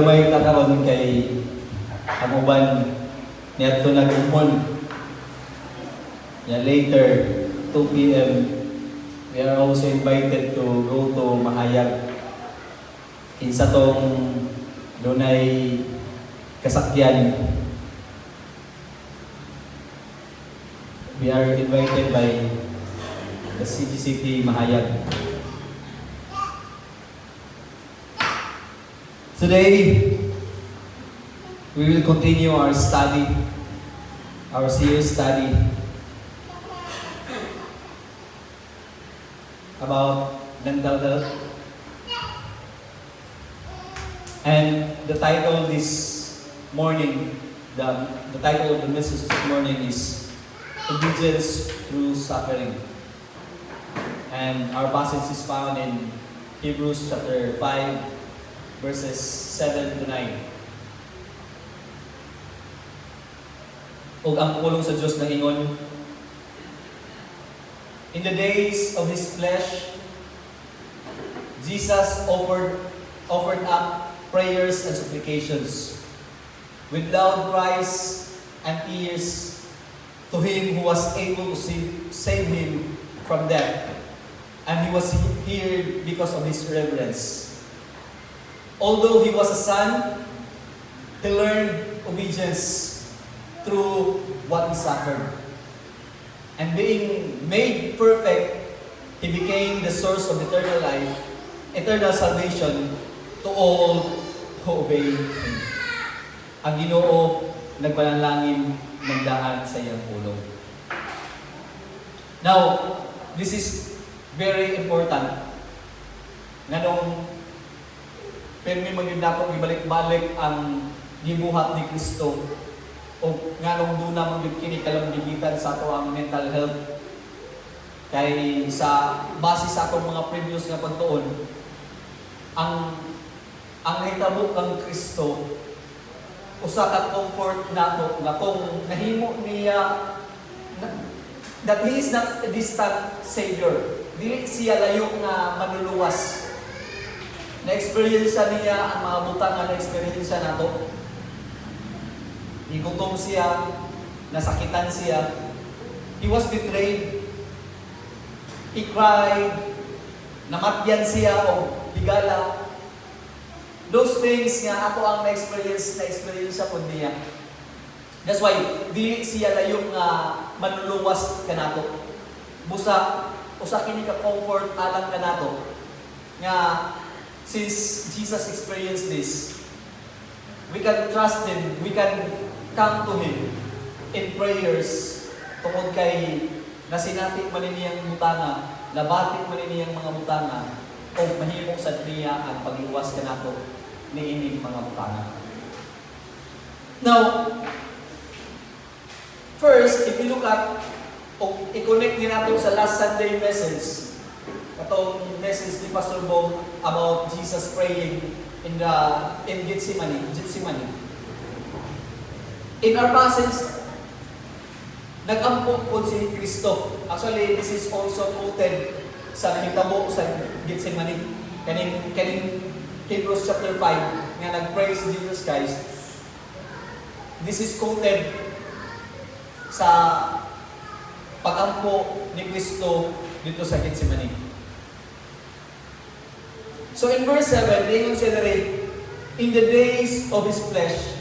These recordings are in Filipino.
May kakaroon kay ang uban niadto nag-umon. Later, 2 p.m. we are also invited to go to Mahayag. Kinsa tong dunay kasakyan. We are invited by the CGCT Mahayag. Today, we will continue our study, our serious study about mental health. And the title this morning, the title of the message this morning is Obedience Through Suffering. And our passage is found in Hebrews chapter 5, verses 7 to 9. Ug ang pulong sa Diyos na ingon, in the days of His flesh, Jesus offered up prayers and supplications with loud cries and tears to Him who was able to save Him from death. And He was here because of His reverence. Although He was a son, He learned obedience through what He suffered. And being made perfect, He became the source of eternal life, eternal salvation to all who obey Him. Ang Ginoo nagpanalangin nagdaan sa iyang pulong. Now, this is very important. Nganong permi maging dapat ibalik-balik ang gibuhat ni Kristo o nganong duna maging kini kalambigitan sa ato ang mental health kay sa base sa atong mga previous nga pagtuon ang nahitabo kang Kristo usa ka comfort nato nga kung nahimo niya that He is not a distant Savior, dili siya layo nga manluluwas. Na-experience niya ang mga butang na na-experience nato. Igutom siya, nasakitan siya. He was betrayed. He cried. Namatyan siya o higala. Those things nga ato ang na-experience siya po niya. That's why, dili siya layong manluluwas ka nato. Usa kini ka comfort alang ka nato. Nga, since Jesus experienced this, we can trust Him, we can come to Him in prayers tungkol kay nasinati man niyang butanga, nabatik man niyang mga butanga, o mahimong sa niya ang pagluwas ka nato ni ining mga butanga. Now, first, if you look at, o i-connect din natin sa last Sunday message, itong message ni Pastor Bong about Jesus praying in Gethsemane. In our passage, nag-ampok po si Kristo. Actually, this is also quoted sa nahitabo sa Gethsemane. Kaning Hebrews chapter 5, nga nag-praise Jesus Christ. This is quoted sa pag-ampo ni Kristo dito sa Gethsemane. So in verse 7, they consider in the days of His flesh,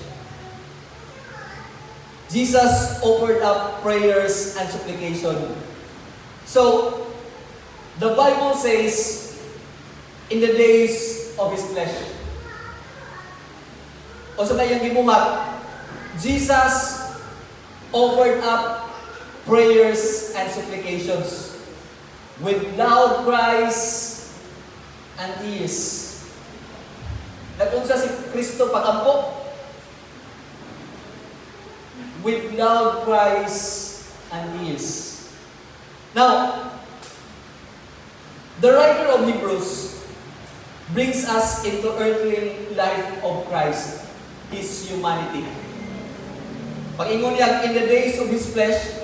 Jesus offered up prayers and supplication. So, the Bible says, in the days of His flesh. O sa kanyang gibuhat, Jesus offered up prayers and supplications with loud cries and tears. Nag-unsa si Kristo pag-ampok with loud cries and tears. Now, the writer of Hebrews brings us into earthly life of Christ, His humanity. Pag-ingon niya, in the days of His flesh,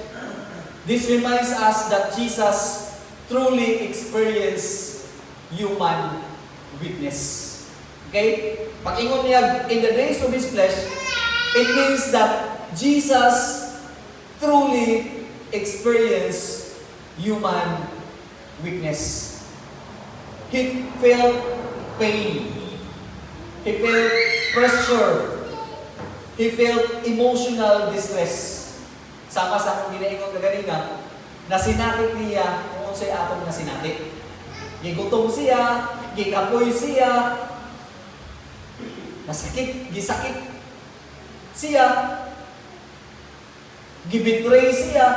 this reminds us that Jesus truly experienced human weakness. Okay? Pag ingon niya, in the days of His flesh, it means that Jesus truly experienced human weakness. He felt pain. He felt pressure. He felt emotional distress. Sama sa akong ginaingon kaganina, na sinakit niya kung unsay atong na sinakit. Gigutom siya, gikapoy siya, nasakit, gisakit siya, gibitray siya.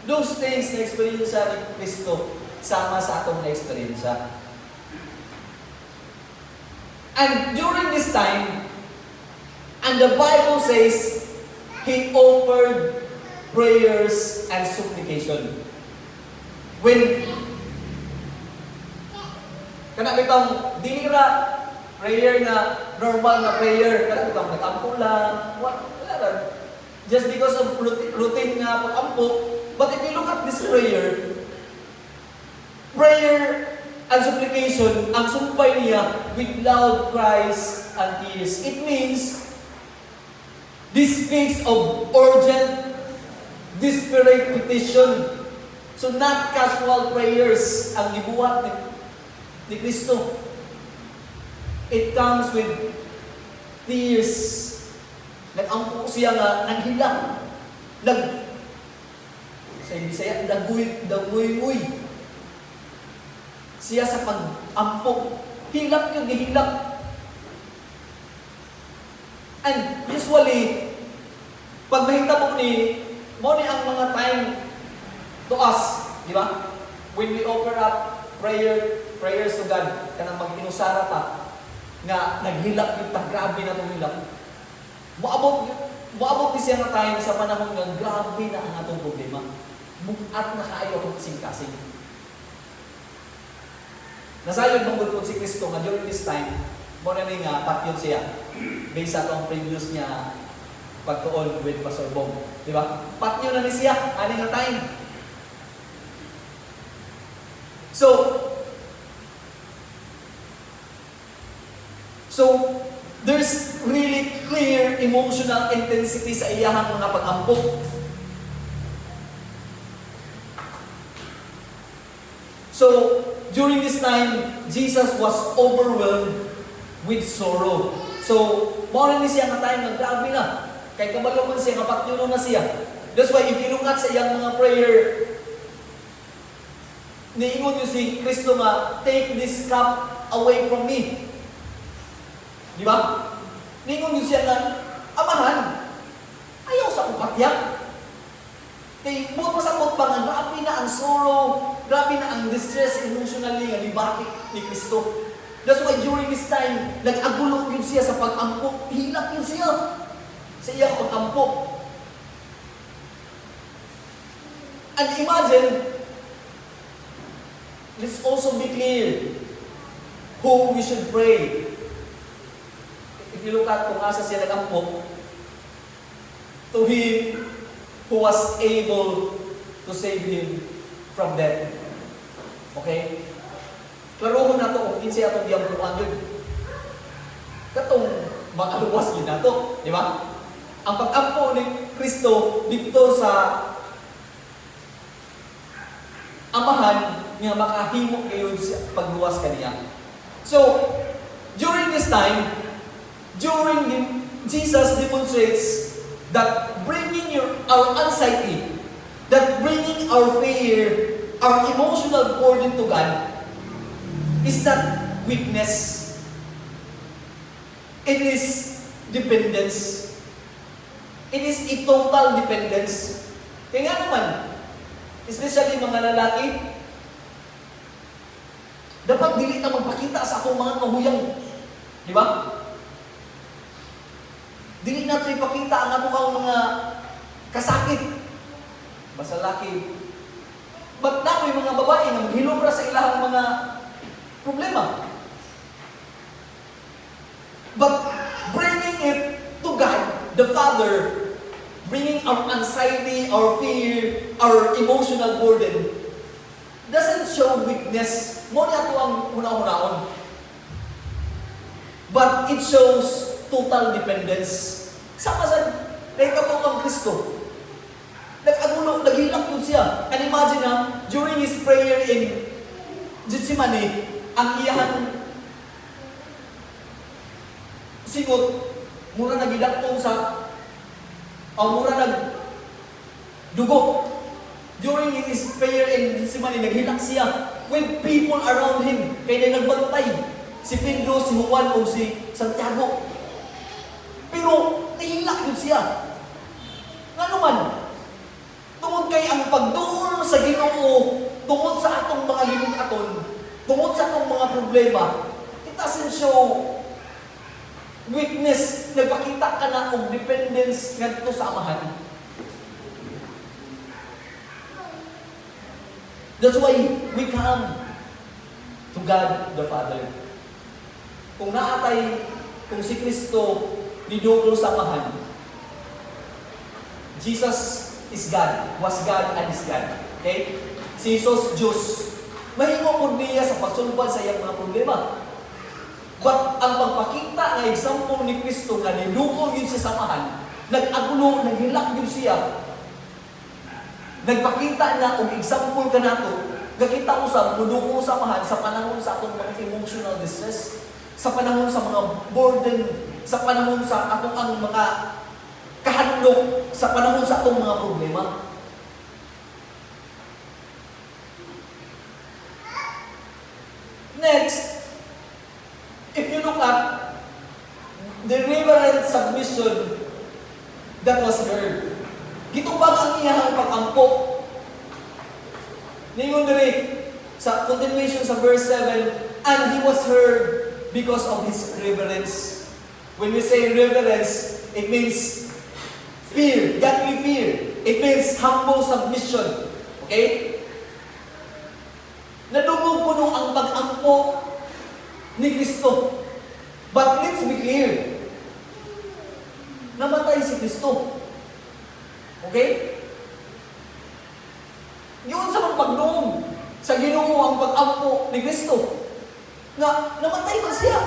Those things na experience ni Kristo, sama sa atong na experience. And during this time, and the Bible says, He offered prayers and supplication. When kana bitong dinira prayer na normal na prayer, kana bitong nag-ampo lang, wala lang. Just because of routine nga pag-ampo. But if you look at this prayer and supplication, ang sumpay niya with loud cries and tears. It means this speaks of urgent, desperate petition. So not casual prayers ang gibuhat ni Kristo. It comes with tears. Nag-ampo siya nga, naghilak. Sa Bisaya, daguy-uy. Siya sa pag-ampo. Hilak yun, gihilak. And usually, pag mahitabo mo ni ang mga time to us, di ba? When we offer up prayers to God, kanang mag-inusara ta, nga naghilak yung grabe na itong hilak. Muabot ni siya nga time sa panahon nga grabe na ang atong problema. At nakaayo akong kasing-kasing. Nasayod mong gulpon si Kristo nga during this time, mo na nga patyon siya. Based sa itong previous niya pagtuon with Pastor Bong. Di ba? Patyon na ni siya. Ano nga time? So, there's really clear emotional intensity sa iyahang mga pag-ampok. So, during this time, Jesus was overwhelmed with sorrow. So, mawala ni siya nga time na grabe na. Kay kabalo man siya, kapatyuno na siya. That's why, if you look at sa iyang mga prayer, niingon niyo si Kristo nga, take this cup away from me. Di ba? Niingon niyo siya nga, Amahan, ayaw sa kupatyak. Kay buot pasabot pa nga, grabe na ang sorrow, grabe na ang distress emotionally nga libati ni Kristo. That's why during this time, nag-agulong yun siya sa pag-ampok. Hilak yun siya sa iyang pag-ampok. And imagine, let's also be clear who we should pray. If you look at kung asa siya nag-ampok, to Him who was able to save him from death. Okay? Klarohon na ito kung kinsi atong diyampuan yun. Katong makaluwas yun na ito. Di ba? Ang pag-ampo ni Kristo dito sa Amahan nga makahimok ngayon sa pagluwas kaniya. So, during this time, Jesus demonstrates that bringing our anxiety, that bringing our fear, our emotional burden to God, is not weakness. It is dependence. It is a total dependence. Kaya nga naman, especially mga lalaki, dapat dili na magpakita sa akong mga kahuyang. Di ba? Dili na ito ipakita ang atong mga kasakit. Basta laki. Ba't na may mga babae na maghilobra sa ilahang mga problema? But bringing it to God, the Father, bringing our anxiety, our fear, our emotional burden, doesn't show weakness. Mo na ito ang una-unaon. But it shows total dependence. Sama sa nagkatotong Kristo. Nag-agulo, naghilak yun siya. And imagine during his prayer in Gethsemane, ang iyahan singot, mura nagidakton sa, mura nagdugo. During his prayer in Gethsemane, naghilak siya with people around him. Kaya na nagbantay. Si Pedro, si Juan, o si Santiago. Pero, nahilak yun siya. Nga naman, tungod kay ang pagduol sa Ginoo, tungod sa atong mga limitaton, tungod sa atong mga problema, it doesn't show weakness. Nagpakita ka na og dependence ngadto sa Amahan. That's why we come to God the Father. Kung naatay, kung si Kristo niduol sa Amahan, Jesus is God, was God and is God. Okay? Si Jesus, Diyos. Mahimo po niya sa pagsulbad sa iyang mga problema. But ang pagpakita nga example ni Kristo nga niduol yun sa samahan, nag-agulo, naghilak yun siya, nagpakita na og example ka nato, gakita mo sa muduol sa samahan sa panahon sa atong mga emotional distress, sa panahon sa mga burden, sa panahon sa atong ang mga kahadlok, sa panahon sa atong mga problema. Next, if you look at the reverent submission that was heard, gitubag ang iyang pag-ampo. Ningon diri sa continuation sa verse 7, and he was heard because of his reverence. When we say reverence, it means fear, godly fear. It means humble submission. Okay? Nadungog puno ang pag-ampo ni Kristo. But let's be clear. Namatay si Kristo. Okay? Yun sa pagdungog sa Ginoo ang pag-ampo ni Kristo. Na namatay pa siya.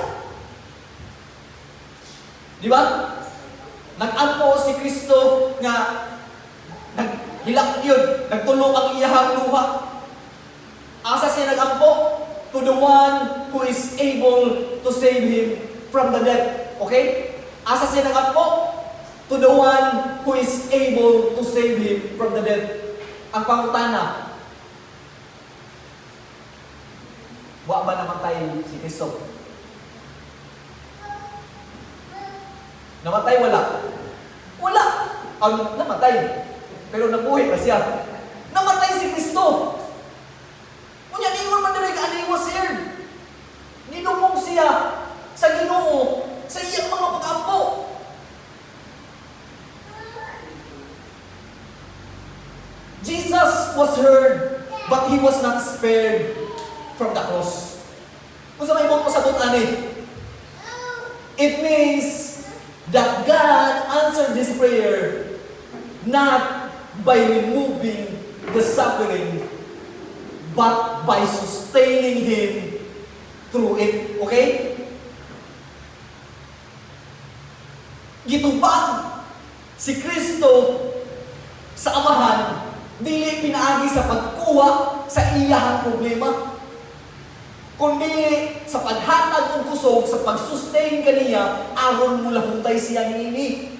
Di ba? Nag-ampo si Kristo nga naghilak yun, nagtulong ang iyahang luha. Asa siya nag-ampo? To the one who is able to save him from the death. Okay? Asa siya nag-ampo? To the one who is able to save him from the death. Ang pangutana, wa ba namatay si Kristo? Namatay wala? Wala! Ang namatay. Pero nabuhay pa siya. Namatay si Kristo! Kunya, niwan man nila ka, he was here. Ninumong siya sa Ginoo, sa iyang mga pag-ampo. Jesus was heard, but he was not spared from the cross. Kung sa may mo pasabot ani, it means that God answered this prayer not by removing the suffering, but by sustaining him through it. Okay? Gitubag si Kristo sa Amahan, dili pinaagi sa pagkuha sa iyahang problema, kundi sa paghatag ng kusog, sa pag-sustain kaniya, aron mula huntay siya niini.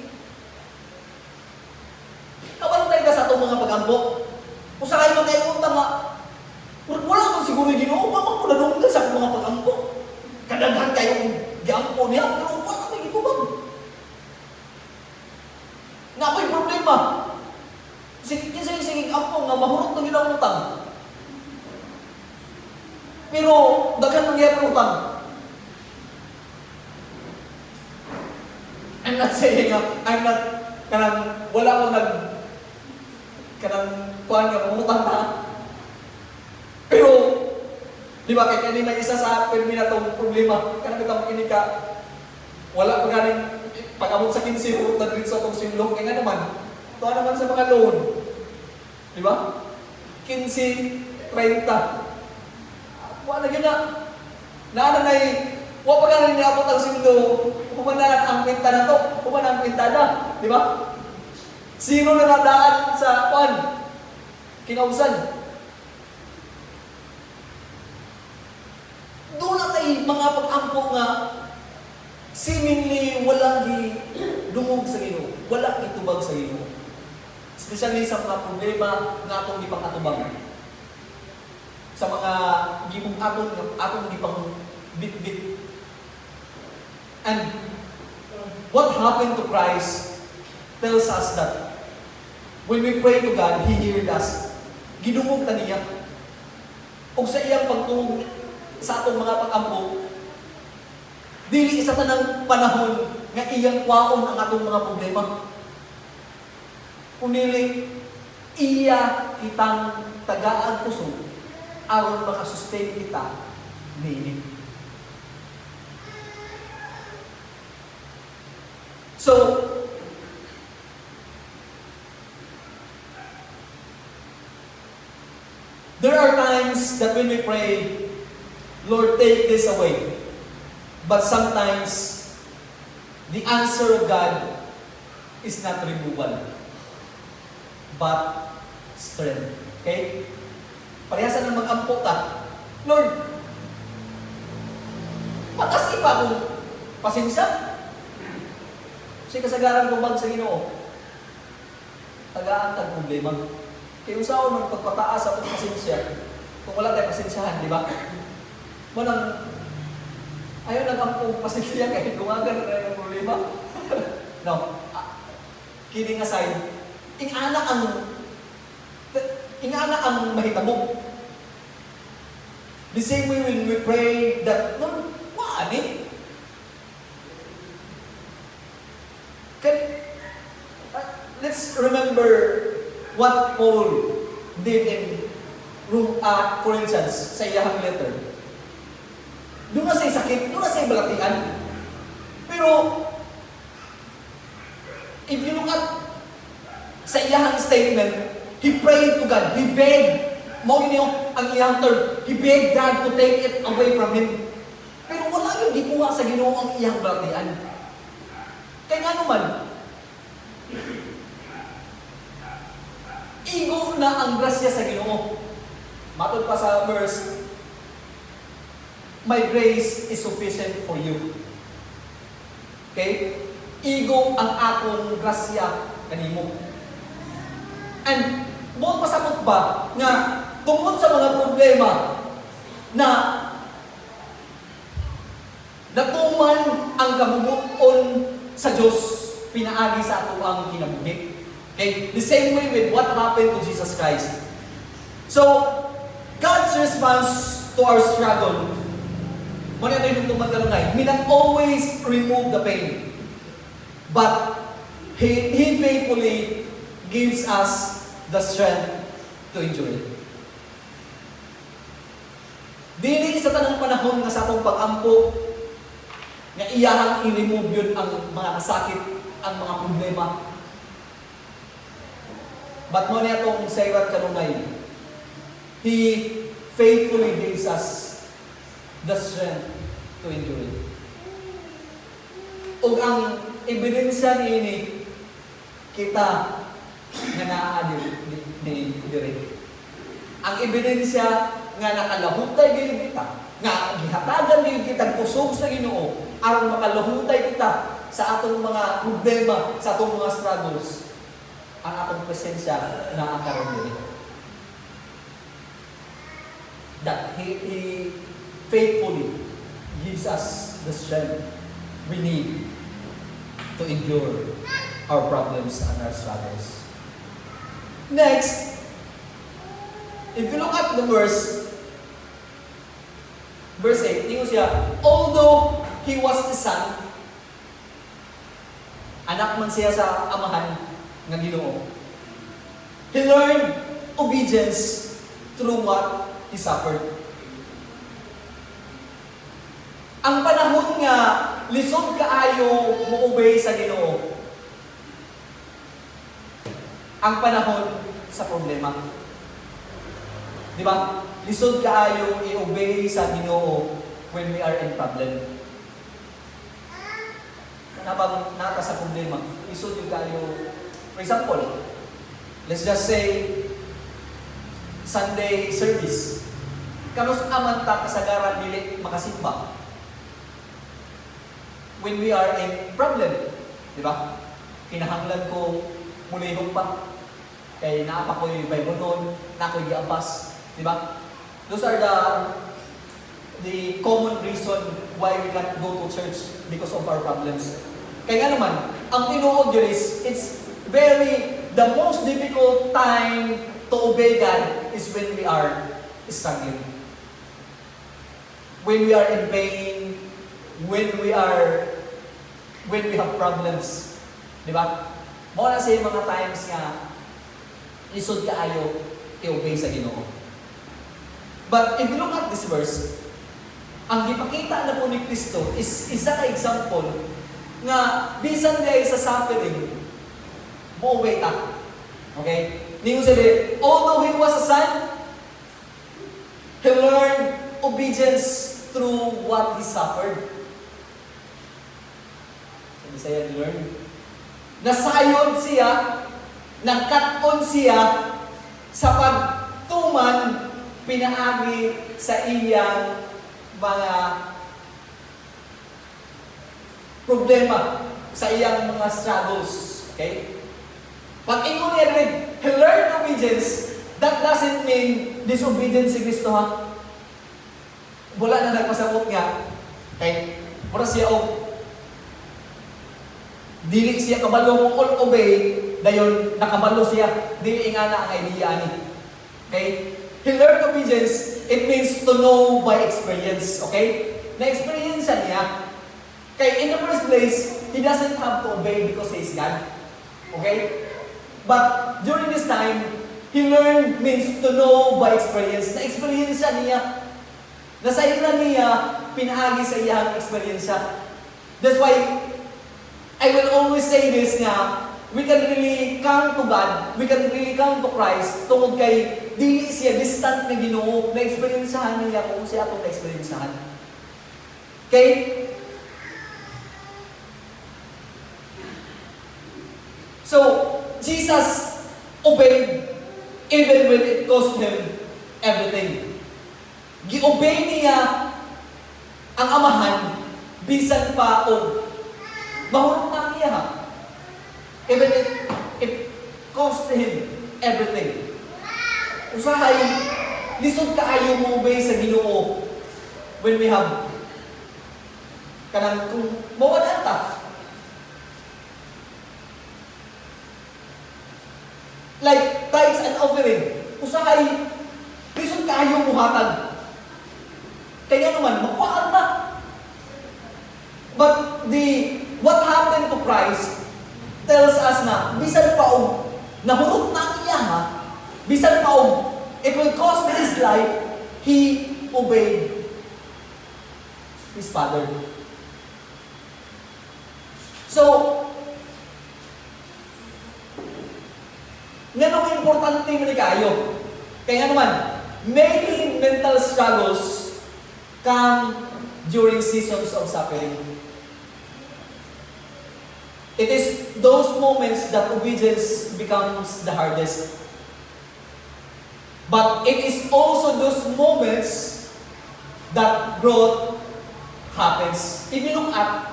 Kabantay ka sa itong mga pag-ampo. Kung sa kayo magkaipunta nga, wala kang siguro Ginoo, wala kang puladong sa mga pag-ampo. Kadaghan kayong giampo niya, pero wala kang itubag. Nga ako'y problema. Sige ampo nga mahurot na ginang utang. Pero daghan mangyayari utang. I'm not saying I'm not kanang wala akong kanang kuhan nga mangutang na. Pero di ba kay kani may isa sa permi na tong problema kanang bitang kini ka wala pa ganing pag-abot sa 15 urot na diretso atong sinlong kay nga naman tuwa naman sa mga loan. Di ba? 15, 30. Wala na gina. Naananay Wa pa ka rin niabot ang sindo, humanan ang pintana to, humanan ang pintana, di ba? Sino na nadaan sa kwan? Kinausan. Doon na tayo mga pag-ampo nga, seemingly wala di dumog sa Ginoo, wala itubag sa Ginoo. Especially sa mga problema nga atong gipang atubang. Sa mga gipong atong gipang bit-bit. And what happened to Christ tells us that when we pray to God, He hears us. Gidumog ta niya. O sa iyang pagtuong sa atong mga pag-ampo, dili isa tanang panahon nga iyang kwaon ang atong mga problema. Kunili, iya kitang tagaan puso aron makasustain kita niini. So, there are times that when we pray, Lord, take this away. But sometimes, the answer of God is not removal, but strength. Okay? Parehasan ng mag-ampo ka, Lord, patas ipa kung pasensya. Kasi kasagaran ko bang sa Ginoo, tagaan tag problema. Kaya usaw ng pagpataas sa itong pasensya, kung wala tayo pasensyahan, di ba? Manang, ayaw nag-ampo pasensya kahit gumagan na tayo ng problema. No. Kidding aside, ingana ang mahitabo. The same way when we pray that, Lord, waani? Let's remember what Paul did in Corinthians sa iyang letter. Doon na sa'y sakit, doon na sa'y balatian. Pero, if you look at sa iyang statement, he prayed to God, he begged, mo yun yung ang iyang term, he begged God to take it away from him. Pero wala yung gikuha sa Ginoo ang iyang balatian. Kaya nga naman, igo na ang grasya sa Ginoo. Matod pa sa verse, my grace is sufficient for you. Okay? Igo ang akong grasya kanimo. And buong pasakot ba nga tungkol sa mga problema na natuman ang kabubuon sa Diyos, pinaagi sa ato ang kinabuhi. Okay? The same way with what happened to Jesus Christ. So, God's response to our struggle, muna tayo nung tumagalangay, He not always remove the pain, but He faithfully gives us the strength to endure it. Dili sa tanang panahon nga sa atong pag-ampo, nga iyahang i-remove yun ang mga kasakit, ang mga problema. But mo na itong sayrat kanunay, He faithfully gives us the strength to endure it. O ang ebidensya niini, kita nga naaadil ni dire. Ang ebidensya nga nakalahutay gyud kita, nga gihatagan gyud kita kusog sa Ginoo aron makalahutay kita sa atong mga problema, sa atong mga struggles. Ang atong presensya na karon diri. That He faithfully gives us the strength we need to endure our problems and our struggles. Next, if you look at the verse 8, tingnan siya, although He was the Son, anak man siya sa amahan nga Ginoo, He learned obedience through what He suffered. Ang panahon nga lisod kaayo mo-obey sa Ginoo, ang panahon sa problema. Di ba? Lisod kaayo i-obey sa Ginoo when we are in problem. nabang nata sa problema, isod yung kayo. For example, let's just say, Sunday service. Kanus aman ta kasagaran dili makasimba. When we are in problem, di ba? Kinahanglan ko mulihog pa. Kay naapa ko yung Bible noon, na ako'y giapas. Di ba? Those are the common reason why we can't go to church because of our problems. Kaya nga naman, ang tinuod yun is, the most difficult time to obey God is when we are struggling. When we are in pain, when we have problems. Di ba? Mao na sa mga times nga isod kaayo i-obey sa Ginoo. But if you look at this verse, ang gipakita na po ni Kristo is isa ka example nga bisan day sa suffering, mo-obey ta. Okay? Ningon sabi, although he was a son, he learned obedience through what he suffered. Sabi saya, learn. Nasayod siya, nagkat-on siya sa pagtuman pinaagi sa iyang mga problema, sa iyang mga struggles. Okay? Pag ingon niya rin, he learned obedience, that doesn't mean disobedience si Kristo, ha? Wala na nagpasabot nga. Okay? Mura siya dili siya kabalo mo all obey, dayon nakabalo siya. Dili nga na ang idea ni. Okay? He learned obedience, it means to know by experience. Okay? Na-experience niya. Okay, in the first place, he doesn't have to obey because he is God. Okay? But during this time, he learned means to know by experience. Na-experience niya. Nasayran niya, pinaagi sa iyang experience. That's why, I will always say this nga, we can really come to God, we can really come to Christ, tungod kay dili siya distant na Ginoo, na-experiencehan niya kung siya atong na-experiencehan. Okay? So, Jesus obeyed even when it cost him everything. Gi-obey niya ang Amahan bisan pa o mahurot na niya, ha? Even it cost him everything. Usahay, lisod kaayo mo obey sa Ginoo when we have kanang kung mawala ta. Like tithes and offering. Usahay, lisod kaayo mo hatag. Kaya naman, makuhaan na. But what happened to Christ tells us na, bisan pa nahurot na niya, ha? Bisan pa it will cost his life, he obeyed his Father. So, nga nung importante mo ni kayo. Kaya naman, many mental struggles come during seasons of suffering. It is those moments that obedience becomes the hardest. But it is also those moments that growth happens. If you look at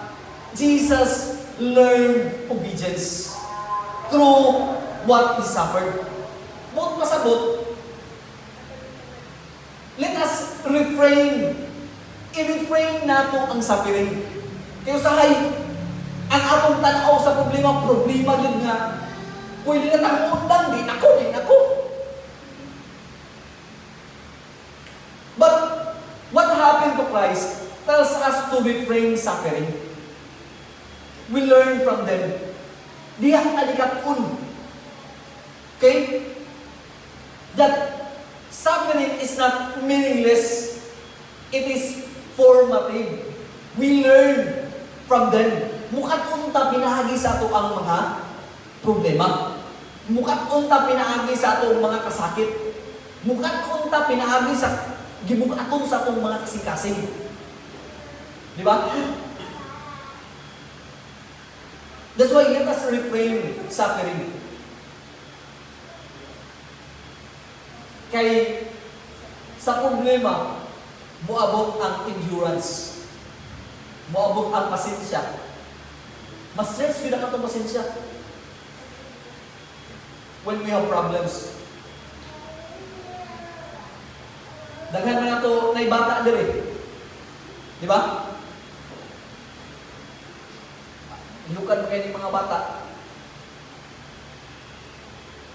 Jesus learned obedience through what he suffered. Bukod pasabot, let us i-refrain nato ang suffering. Kaya usahay, ang atong tanaw sa problema yun nga, pwede na tangundang, din ako. But, what happened to Christ tells us to refrain suffering. We learn from them. Diyan alikatun. Okay? That suffering is not meaningless. It is formative. We learn from them. Mukat unta pinaagi sa ato ang mga problema. Mukat unta pinaagi sa ato ang mga kasakit. Mukat unta pinaagi sa gibukaton sa atong mga kasing-kasing. Di ba? That's why let us refrain suffering. Kay sa problema, moabot ang endurance. Moabot ang pasensya. Mas stress yun ang itong pasensya. When we have problems. Daghan na ito na ibata dire. Di ba? Ilukan mo kayo ng mga bata.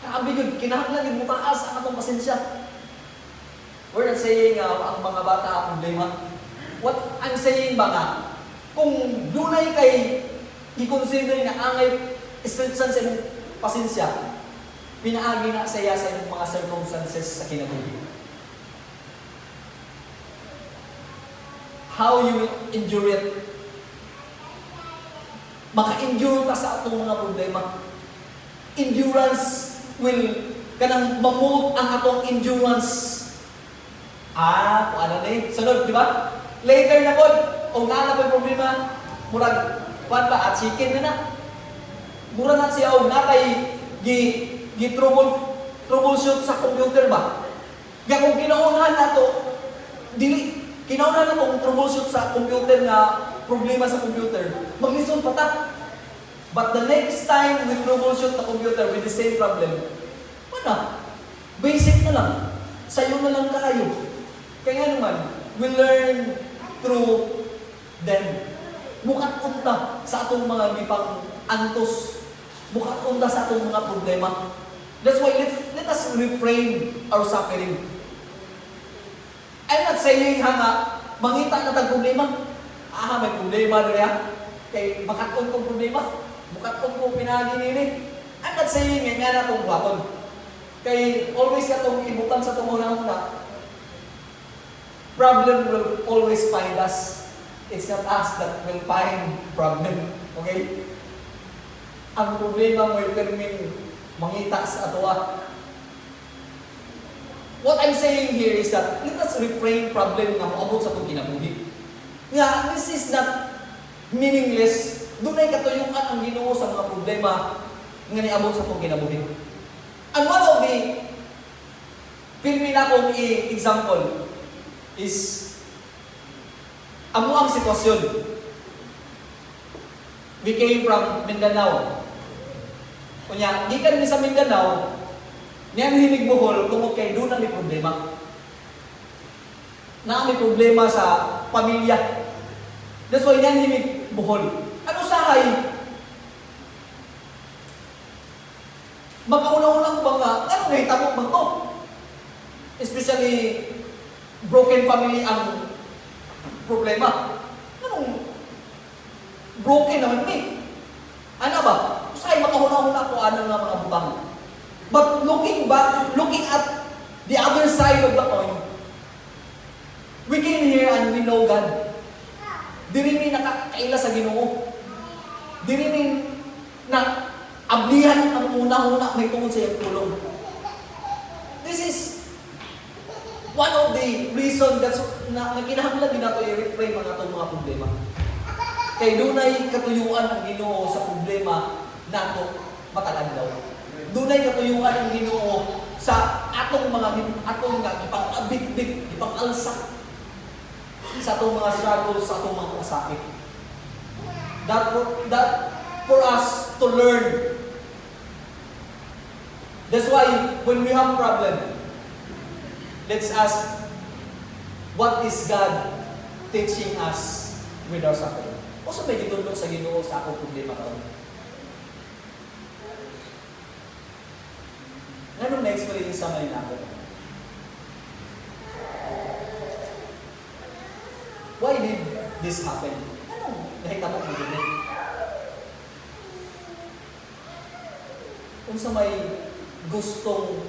Kaabi yun, kinahanglan yung mutaas ang atong pasensya. We're not saying ang mga bata ang problema. What I'm saying ba nga, kung dunay kay i-consider nga angay stretchan sa imong pasensya, pinaagi na saya sa imong mga circumstances sa kinabuhi. How you will endure it. Maka-endure ka sa atong mga problema. Endurance will kanang mamold ang atong endurance. Kung ano na yun. Sunod, di ba? Later na po, kung na po yung problema, murag, kuwan ba, at chicken na na. Mura na siya, o natay, troubleshoot sa computer ba? Kaya kung kinaunahan na to, kinaunahan na itong troubleshoot sa computer na problema sa computer, maglisod pa ta. But the next time we troubleshoot the computer with the same problem, wala. Basic na lang. Sa'yo na lang kayo. Kaya naman, we learn through them. Mukat unta sa atong mga gipang antos. Mukat unta sa atong mga problema. That's why let us refrain our suffering. I'm not saying nga, mangita na tag problema. May problema na kay makaton kong problema. Makaton kong pinaginirin. I'm not saying nga na itong buhaton. Kay always ka itong ibutan sa tumuna-una. Problem will always find us. It's not us that will find problem. Okay? Ang problema mo yung perming mangita sa atoa. What I'm saying here is that let us refrain problem na maabot sa itong kinabuhi. Nga, this is not meaningless. Doon ay katuyuan ang Ginoo sa mga problema nga niabot sa itong kinabuhi. And one of the filmin akong example is amo ang sitwasyon. We came from Mindanao. Kunya, di ka rin sa Mindanao, niyan hinig Bohol kung kay doon na may problema. Na may problema sa pamilya. That's why niyan hinig Bohol. Ano sahay? Makauna-una ko ba nga, ano nahitamo ba ito? Especially, broken family ang problema. Anong broken naman ni? Ano ba? Sa'yo makahuna-huna ko anong nga mga butang. But looking back, looking at the other side of the coin, we came here and we know God. Diri mi nakakaila sa Ginoo. Diri mi na ablihan ang una-una may tungkol sa iyang tulong. This is one of the reasons na kinahanglan din nato i-reframe ang atong mga problema. Kay dunay katuyuan ang Ginoo sa problema nato matagal daw. Dunay katuyuan ang Ginoo sa atong nga ipang-abit-bit, ipang-alsa sa atong mga struggles, sa atong mga kasakit. That for us to learn. That's why when we have problem, let's ask, what is God teaching us with our suffering? O sa may gitulong sa Ginoo sa akong problema karon? Anong na-experience sa ngayon natin? Why did this happen? Anong nakita mo kung ganyan? Kung sa may gustong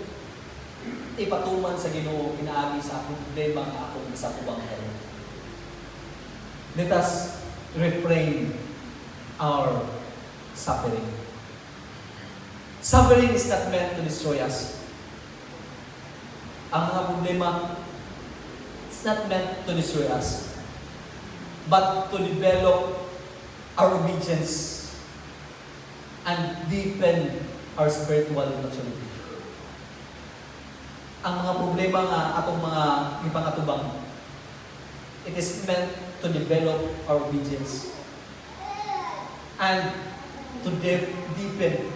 ipatuman sa Ginoo, pinaagi sa akong problema nga akong isa kubang karon. Let us refrain our suffering. Suffering is not meant to destroy us. Ang mga problema, it's not meant to destroy us, but to develop our obedience and deepen our spiritual maturity. Ang mga problema nga atong mga ipangatubang, it is meant to develop our obedience and to deepen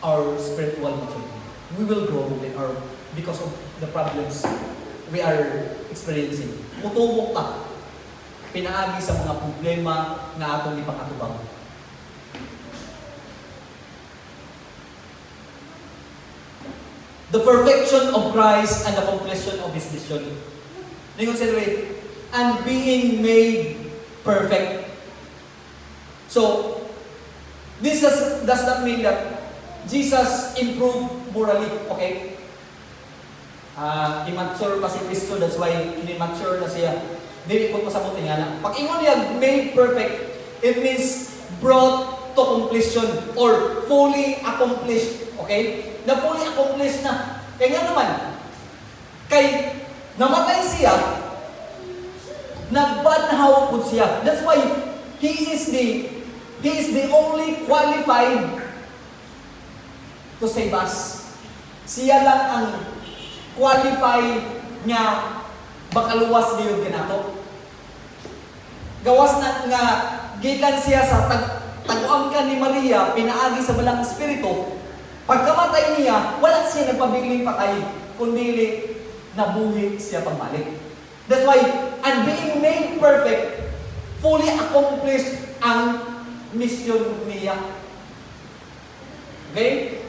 our spiritual maturity. We will grow because of the problems we are experiencing. Mutubok ka, pinaagi sa mga problema nga atong ipakatubang. The perfection of Christ and the completion of His mission. Ningon sa way, and being made perfect. So, this does not mean that Jesus improved morally, okay? Immature pa si Kristo, that's why inimmature na siya. Dili ko sa buti nga na. Pag ingon niya made perfect, it means brought to completion or fully accomplished, okay? Na fully accomplished na. Kaya nga naman, kay namatay siya, nagbanhaw po siya. That's why he is the only qualified to save us. Siya lang ang qualified nga bakaluwas niyo kanato. Gawas na nga gikan siya sa taguangkan ni Maria, pinaagi sa balang espiritu. Pagkamatay niya, wala siya nagpabiling patay, kundi nabuhi siya pagbalik. That's why, and being made perfect, fully accomplished ang mission niya. Okay?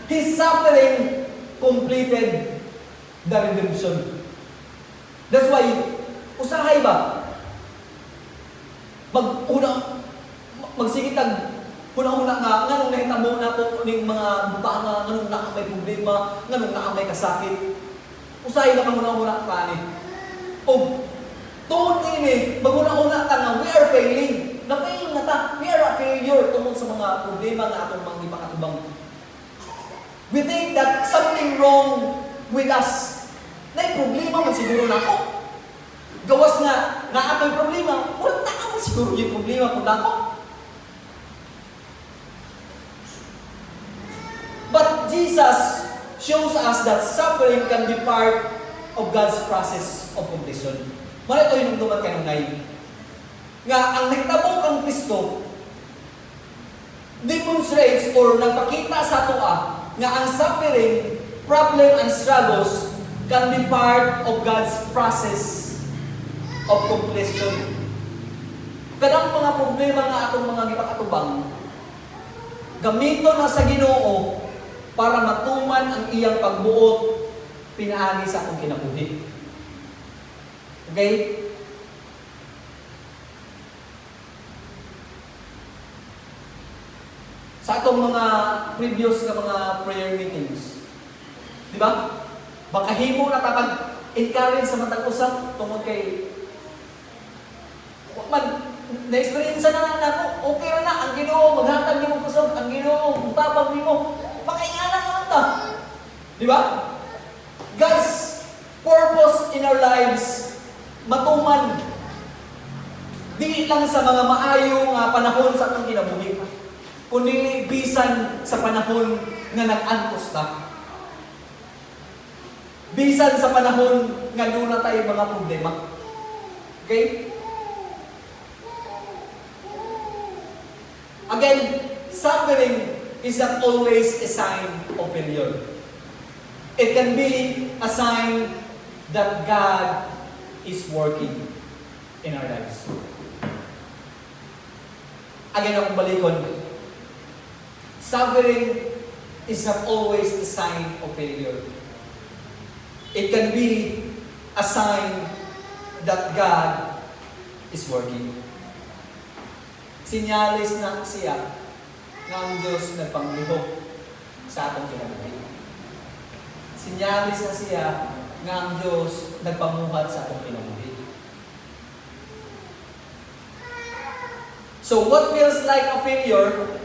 His suffering completed the redemption. That's why, usahay ba? Magsigitag Huna-huna nga, nganong nahitabo na po ng mga butanga, nganong na may problema, nganong na may kasakit. Usahay na huna-huna ka ni. O, tuon ini, maghuna-huna ka nga, we are failing. Na-fail na ta, we are a failure tungkol sa mga problema na atong mga ipakatubang. We think that something wrong with us. Na problema man siguro na ako. Gawas nga, na ako'y problema, wala na ako siguro yung problema kung na ako. But Jesus shows us that suffering can be part of God's process of completion. Muna ito yung duman kanunay. Nga, ang nagtabok ang Kristo demonstrates or nagpakita sa toa nga ang suffering, problem, and struggles can be part of God's process of completion. Kadang mga problema nga atong mga gipakatubang, gamito na sa Ginoo para matuman ang iyang pagbuot, pinaagi sa akong kinabuhi. Okay? Sa atong mga previous na mga prayer meetings, di ba? Baka himo na tapag encourage sa matag usap tungod kay na-experience na ako, okay na ang Ginoo, maghatag nimo kusog, ang Ginoo, mutabang nimo. Pakaingana naman ta. Di ba? God's purpose in our lives, matuman. Di lang sa mga maayo nga panahon sa atong kinabuhi, kundi bisan sa panahon nga nag-antos ta. Bisan sa panahon nga doon tayo mga problema. Okay? Again, suffering is not always a sign of failure. It can be a sign that God is working in our lives. Again, akong balikon. Suffering is not always a sign of failure. It can be a sign that God is working. Sinyalis na siya na ang Diyos nagpanglihok sa atong kinabuhi. Sinyalis na siya na ang Diyos nagpamuhat sa atong kinabuhi. So what feels like a failure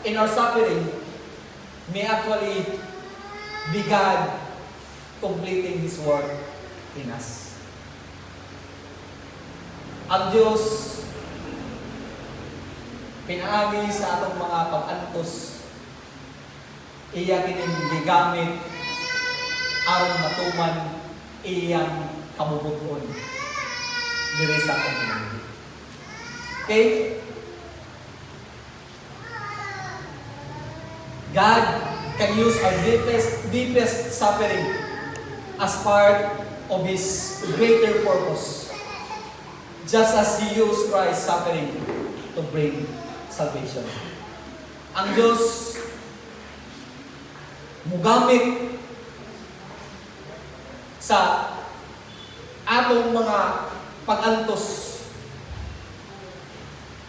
in our suffering may actually be God completing His work in us. Ang Diyos pinaagi sa atong mga pag-antos, iya kining gigamit aron matuman iyang kamubuton diri sa atong kinabuhi. Okay? God can use our deepest suffering as part of His greater purpose, just as He used Christ's suffering to bring salvation. Ang Diyos mugamit sa atong mga pag-antos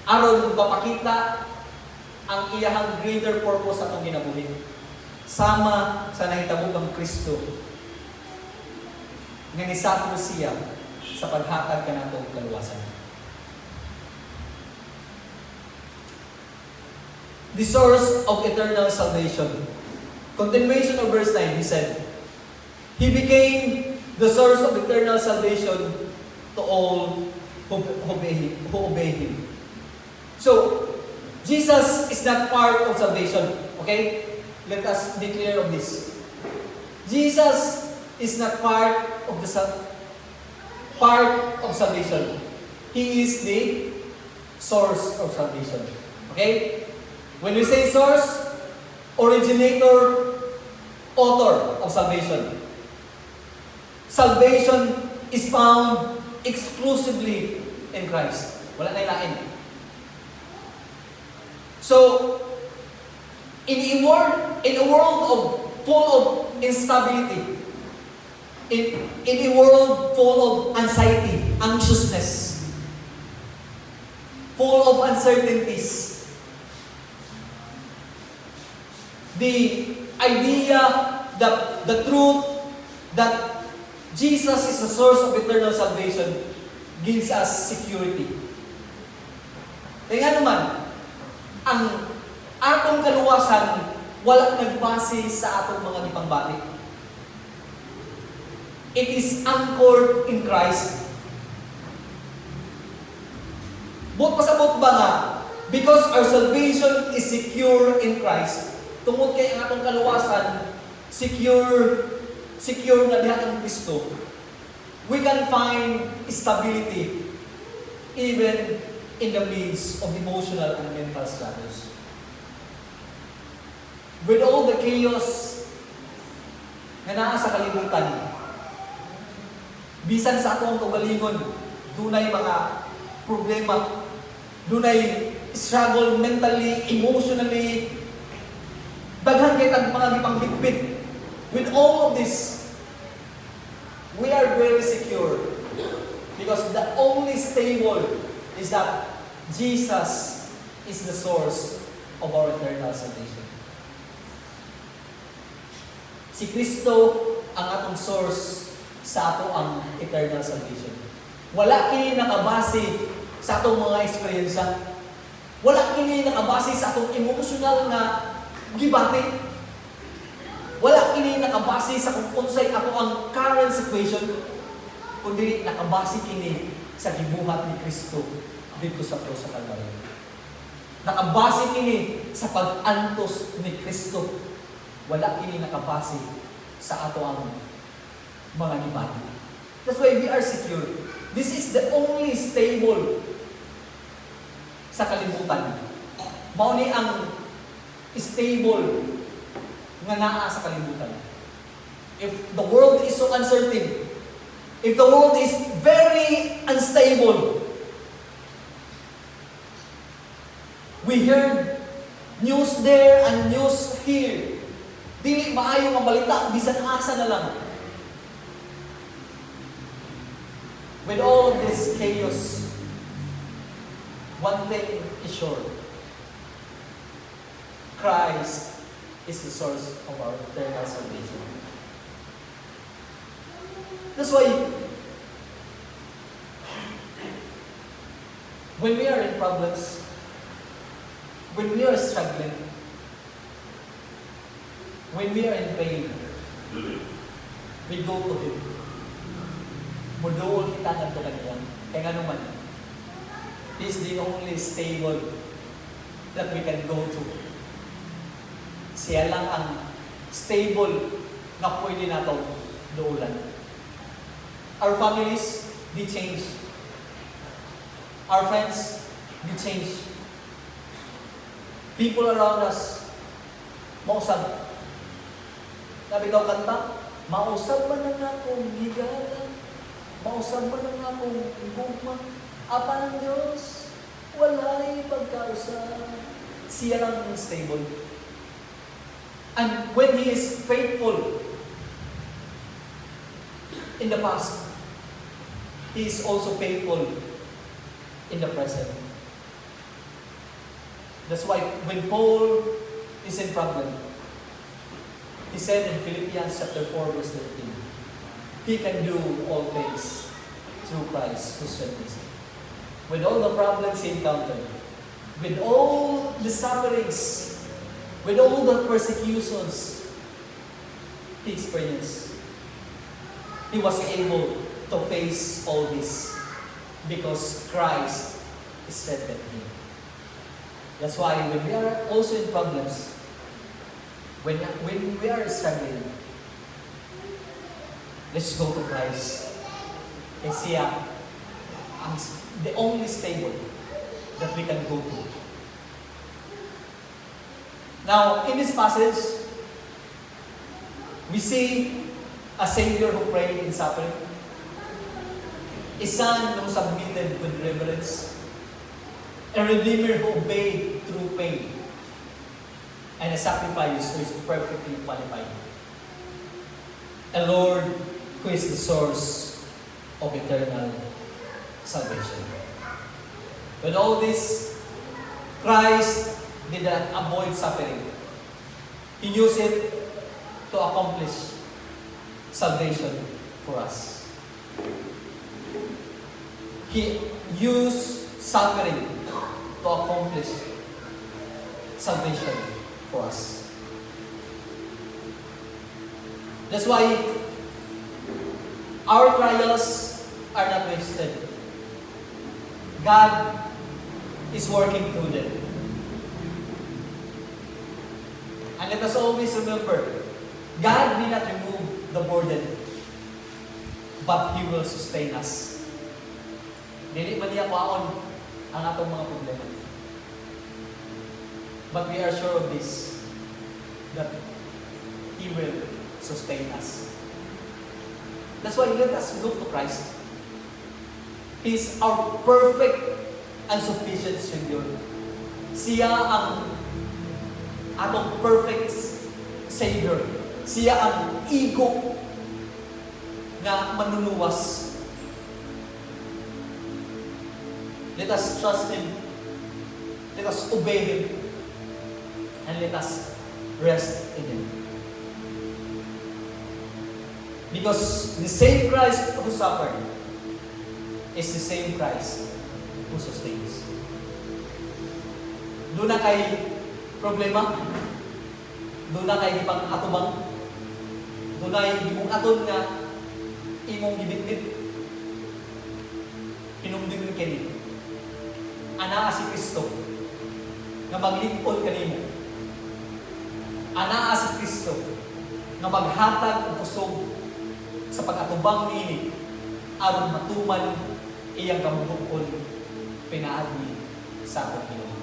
aron mapakita ang iyahang greater purpose sa atong ginabuhi. Sama sa nahitabo kang Kristo nga nisakro siya sa paghatag kanatong kaluwasan. The source of eternal salvation. Continuation of verse 9, he said, He became the source of eternal salvation to all who obey Him. So, Jesus is not part of salvation. Okay? Let us be clear of this. Jesus is not part of salvation. He is the source of salvation. Okay? When we say source, originator, author of salvation. Salvation is found exclusively in Christ. Wala na ilain. So, in a world full of instability, in a world full of anxiety, anxiousness, full of uncertainties, the idea, the truth that Jesus is the source of eternal salvation gives us security. Kaya naman, ang atong kaluwasan wala nagbase sa atong mga gipangbati. It is anchored in Christ. But pasabot ba nga, because our salvation is secure in Christ, tungod kay ang atong kaluwasan, secure na diha ang Kristo, we can find stability even in the midst of emotional and mental struggles. With all the chaos na naa sa kalibutan, bisan sa atong kaugalingon, dunay mga problema, dunay struggle mentally, emotionally, daghan kay tag mga gipanghigpit. With all of this, we are very secure because the only stable is that Jesus is the source of our eternal salvation. Si Kristo ang atong source sa ato ang eternal salvation. Wala kini nakabase sa atong mga eksperyensya. Wala kini nakabase sa atong emotional na gibati. Wala kini nakabase sa kung unsay ato ang current situation, kundi nakabase kini sa gibuhat ni Kristo dito sa krus sa Kalbaryo. Nakabase kini sa pag-antos ni Kristo. Wala kini nakabase sa ato ang mga gibati. That's why we are secure. This is the only stable sa kalibutan. Mao ni ang stable nga naa sa kalibutan. If the world is so uncertain, if the world is very unstable, we heard news there and news here. Dili maayo nga balita, bisan asa na lang. With all of this chaos, one thing is sure. Christ is the source of our eternal salvation. That's why when we are in problems, when we are struggling, when we are in pain, we go to Him. Muduol kita ng kanilang. Kaya nga naman, He is the only stable that we can go to. Siya lang ang stable na pwede natin doolan. Our families, they change. Our friends, they change. People around us, mausap. Sabi daw kanta, mausap man na nga akong higala, mausap man na nga akong gugma, apa ng Diyos, wala'y pagkausap. Siya lang ang stable. And when He is faithful in the past, He is also faithful in the present. That's why when Paul is in problem, he said in Philippians chapter 4 verse 13, he can do all things through Christ who strengthens him. With all the problems he encountered, with all the sufferings, with all the persecutions he experienced, he was able to face all this because Christ strengthened him. That's why when we are also in problems, when we are struggling, let's go to Christ. Kasi siya ang the only stable that we can go to. Now, in this passage, we see a Savior who prayed in suffering, a Son who submitted with reverence, a Redeemer who obeyed through pain, and a sacrifice who is perfectly qualified, a Lord who is the source of eternal salvation. With all this, Christ did not avoid suffering. He used it to accomplish salvation for us. He used suffering to accomplish salvation for us. That's why our trials are not wasted. God is working through them. And let us always remember, God did not remove the burden, but He will sustain us. Dili man niya kwaon ang atong mga problema. But we are sure of this, that He will sustain us. That's why let us look to Christ. He is our perfect and sufficient Savior. Siya ang atong perfect Savior. Siya ang igo na manluluwas. Let us trust Him. Let us obey Him. And let us rest in Him. Because the same Christ who suffered is the same Christ who sustains. Doon na kay problema, doon na kay ipang atubang, doon na imong aton nga imong gibitbit, pinumdin kini. Anaa si Kristo nga maglingkod kanimo. Anaa si Kristo nga maghatag og kusog sa pag-atubang niini aron matuman iyang kamubukon pinaagi sa akong Ginoo.